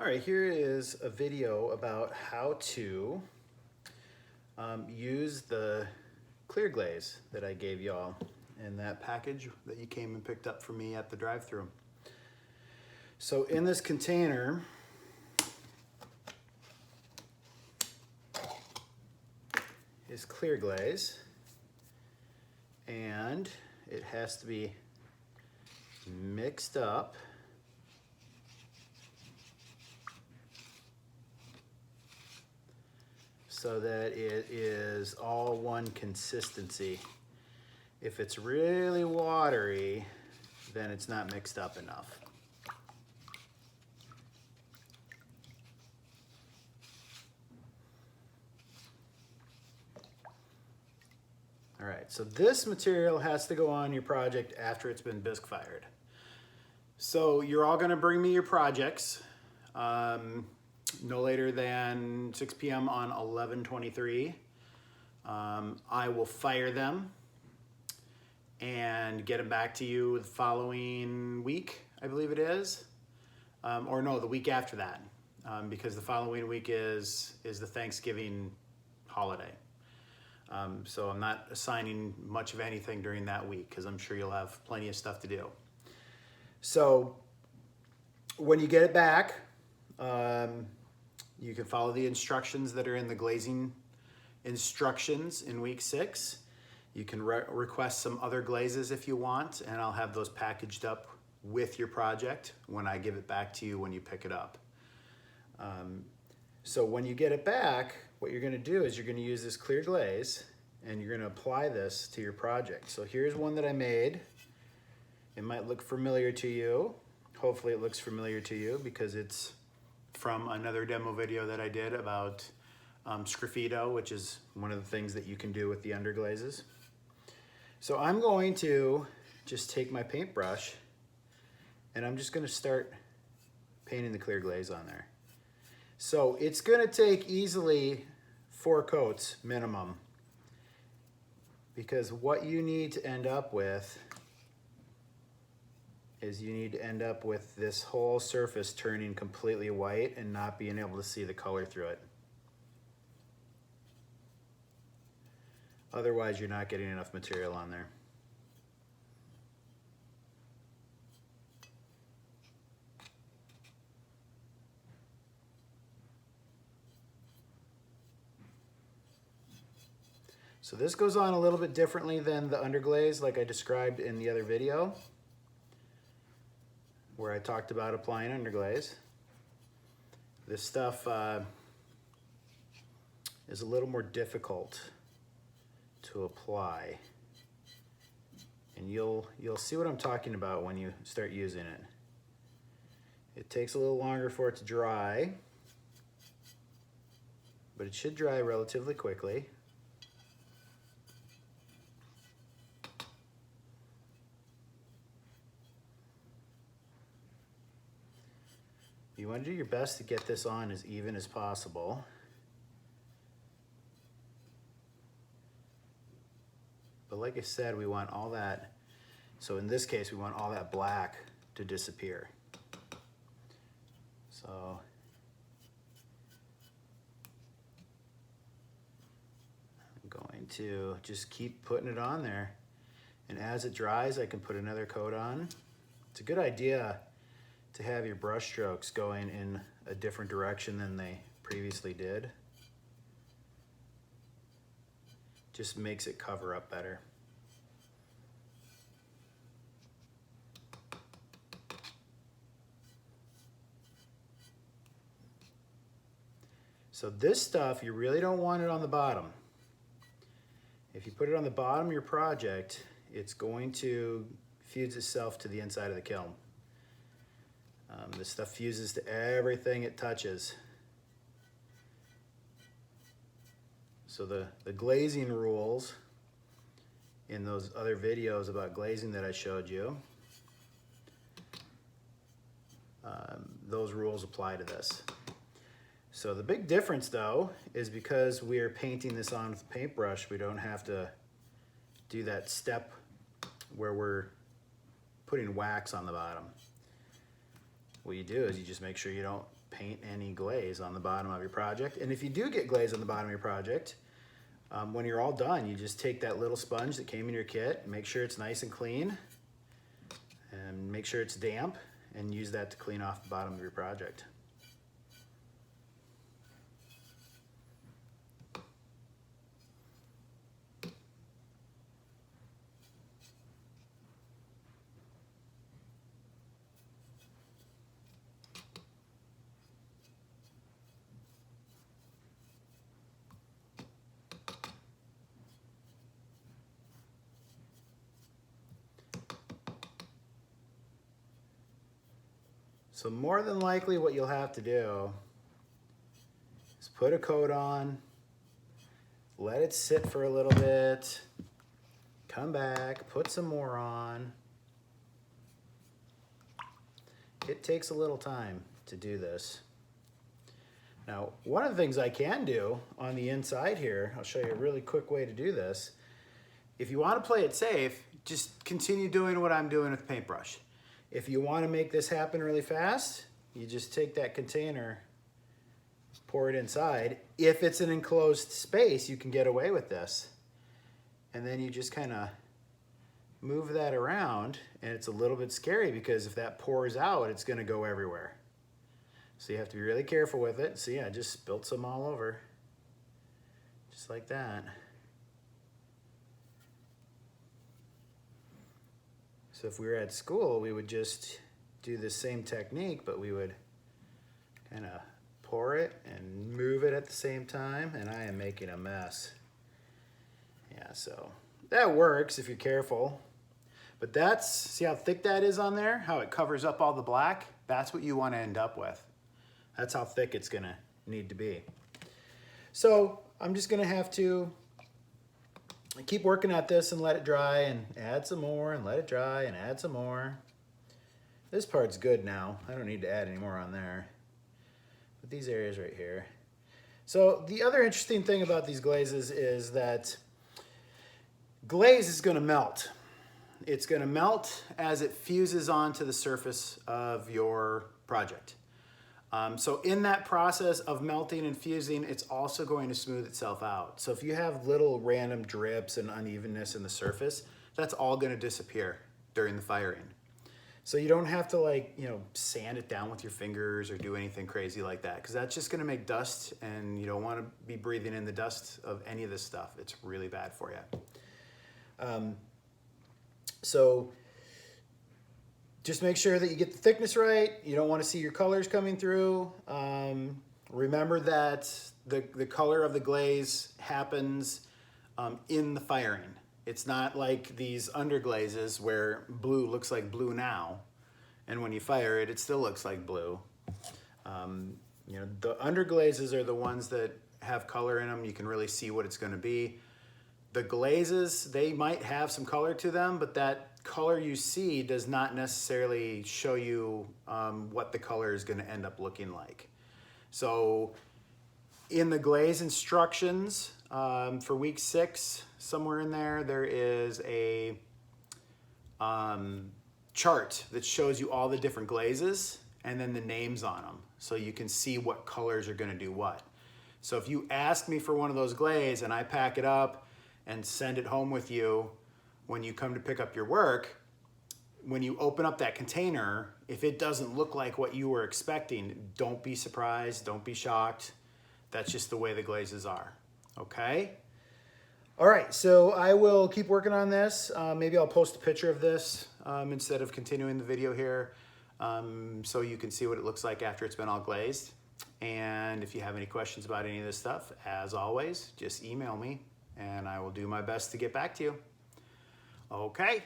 All right, here is a video about how to use the clear glaze that I gave y'all in that package that you came and picked up for me at the drive-thru. So in this container is clear glaze, and it has to be mixed up so that it is all one consistency. If it's really watery, then it's not mixed up enough. All right, so this material has to go on your project after it's been bisque fired. So you're all gonna bring me your projects no later than 6 p.m. on 11/23. I will fire them and get them back to you the following week, I believe it is. Or no, the week after that, because the following week is the Thanksgiving holiday. So I'm not assigning much of anything during that week because I'm sure you'll have plenty of stuff to do. So when you get it back, you can follow the instructions that are in the glazing instructions in week 6. You can request some other glazes if you want, and I'll have those packaged up with your project when I give it back to you when you pick it up. So when you get it back, what you're gonna do is you're gonna use this clear glaze and you're gonna apply this to your project. So here's one that I made. It might look familiar to you. Hopefully it looks familiar to you because it's from another demo video that I did about sgraffito, which is one of the things that you can do with the underglazes. So I'm going to just take my paintbrush and I'm just gonna start painting the clear glaze on there. So it's gonna take easily 4 coats minimum, because what you need to end up with is you need to end up with this whole surface turning completely white and not being able to see the color through it. Otherwise, you're not getting enough material on there. So this goes on a little bit differently than the underglaze like I described in the other video, where I talked about applying underglaze. This stuff is a little more difficult to apply, and you'll see what I'm talking about when you start using it. It takes a little longer for it to dry, but it should dry relatively quickly. You want to do your best to get this on as even as possible. But like I said, we want all that, so in this case, we want all that black to disappear. So I'm going to just keep putting it on there. And as it dries, I can put another coat on. It's a good idea to have your brush strokes going in a different direction than they previously did. Just makes it cover up better. So this stuff, you really don't want it on the bottom. If you put it on the bottom of your project, it's going to fuse itself to the inside of the kiln. This stuff fuses to everything it touches. So the glazing rules in those other videos about glazing that I showed you, those rules apply to this. So the big difference though is because we are painting this on with a paintbrush, we don't have to do that step where we're putting wax on the bottom. what you do is you just make sure you don't paint any glaze on the bottom of your project. And if you do get glaze on the bottom of your project, when you're all done, you just take that little sponge that came in your kit, make sure it's nice and clean, and make sure it's damp, and use that to clean off the bottom of your project. So more than likely what you'll have to do is put a coat on, let it sit for a little bit, come back, put some more on. It takes a little time to do this. Now, one of the things I can do on the inside here, I'll show you a really quick way to do this. If you want to play it safe, just continue doing what I'm doing with the paintbrush. If you want to make this happen really fast, you just take that container, pour it inside. If it's an enclosed space, you can get away with this. And then you just kind of move that around, and it's a little bit scary because if that pours out, it's going to go everywhere. So you have to be really careful with it. See, I just spilled some all over, just like that. So if we were at school, we would just do the same technique, but we would kind of pour it and move it at the same time, and I am making a mess. Yeah, so that works if you're careful. But that's, see how thick that is on there? How it covers up all the black? That's what you want to end up with. That's how thick it's gonna need to be. So I'm just gonna have to keep working at this and let it dry and add some more and let it dry and add some more. This part's good now. I don't need to add any more on there. But these areas right here. So the other interesting thing about these glazes is that glaze is gonna melt. It's gonna melt as it fuses onto the surface of your project. So in that process of melting and fusing, it's also going to smooth itself out. So if you have little random drips and unevenness in the surface, that's all going to disappear during the firing. So you don't have to, like, you know, sand it down with your fingers or do anything crazy like that, because that's just going to make dust, and you don't want to be breathing in the dust of any of this stuff. It's really bad for you. So just make sure that you get the thickness right. You don't want to see your colors coming through. Remember that the color of the glaze happens in the firing. It's not like these underglazes where blue looks like blue now, and when you fire it, it still looks like blue. You know, the underglazes are the ones that have color in them. You can really see what it's going to be. The glazes, they might have some color to them, but that color you see does not necessarily show you what the color is going to end up looking like. So in the glaze instructions for week 6, somewhere in there, there is a chart that shows you all the different glazes and then the names on them, so you can see what colors are going to do what. So if you ask me for one of those glaze and I pack it up and send it home with you, when you come to pick up your work, when you open up that container, if it doesn't look like what you were expecting, don't be surprised, don't be shocked. That's just the way the glazes are, okay? All right, so I will keep working on this. Maybe I'll post a picture of this instead of continuing the video here, so you can see what it looks like after it's been all glazed. And if you have any questions about any of this stuff, as always, just email me and I will do my best to get back to you. Okay.